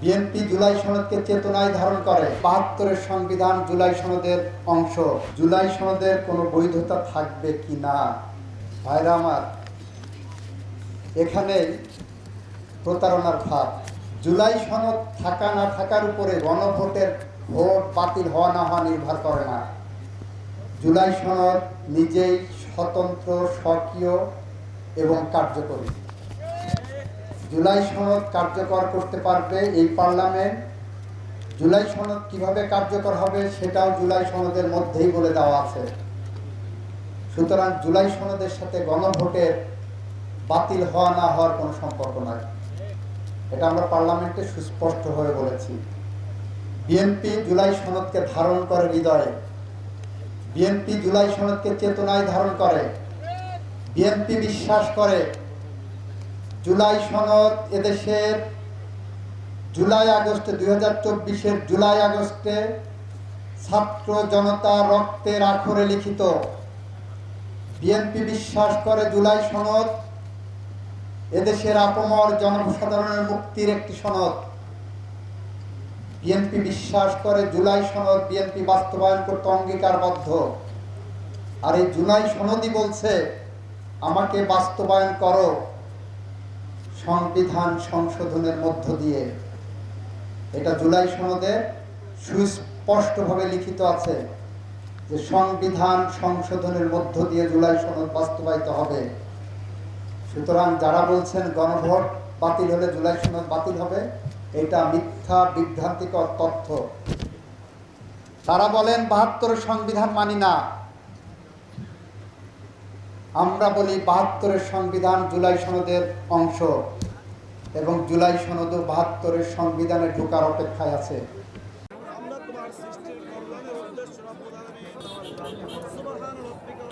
BNP July সনদকে চেতনায় ধারণ করে। ৭২-এর সংবিধান জুলাই সনদের অংশ। জুলাই সনদের কোনো বৈধতা থাকবে কি না, ভাইরা আমার, এখানেই প্রতারণার ভাব। জুলাই সনদ থাকা না থাকার উপরে গণভোটের ভোট বাতিল হওয়া না হওয়া নির্ভর করে না। জুলাই সনদ নিজেই স্বতন্ত্র, স্বকীয় এবং কার্যকরী। জুলাই সনদ কার্যকর করতে পারবে এই পার্লামেন্ট। জুলাই সনদ কিভাবে কার্যকর হবে সেটাও জুলাই সনদের মধ্যেই বলে দেওয়া আছে। সুতরাং জুলাই সনদের সাথে গণভোটের বাতিল হওয়া না হওয়ার কোনো সম্পর্ক নাই। এটা আমরা পার্লামেন্টে সুস্পষ্ট হয়ে বলেছি। বিএনপি জুলাই সনদকে ধারণ করে হৃদয়ে। বিএনপি জুলাই সনদকে চেতনায় ধারণ করে। বিএনপি বিশ্বাস করে জুলাই সনদ এদেশের জুলাই আগস্টে 2024-এর জুলাই আগস্টে ছাত্র জনতা রক্তের আখরে লিখিত। বিএনপি বিশ্বাস করে জুলাই সনদ এদেশের আপামর জনসাধারণের মুক্তির একটি সনদ। বিএনপি বিশ্বাস করে জুলাই সনদ বিএনপি বাস্তবায়ন করতে অঙ্গীকারবদ্ধ। আর এই জুলাই সনদই বলছে আমাকে বাস্তবায়ন করো সংবিধান সংশোধনের মধ্য দিয়ে। এটা জুলাই সনদে সুস্পষ্টভাবে লিখিত আছে যে সংবিধান সংশোধনের মধ্য দিয়ে জুলাই সনদ বাস্তবায়িত হবে। সুতরাং যারা বলছেন গণভোট বাতিল হলে জুলাই সনদ বাতিল হবে, এটা মিথ্যা বিভ্রান্তিকর তথ্য। তারা বলেন ৭২-এর সংবিধান মানি না। আমরা বলি ৭২-এর সংবিধান জুলাই সনদের অংশ এবং জুলাই সনদও ৭২-এর সংবিধানে ঢোকার অপেক্ষায় আছে। আমরা তোমার সৃষ্টির কল্যাণের উদ্দেশ্য রব্বুল আলামিন সুবহান রাব্বিকা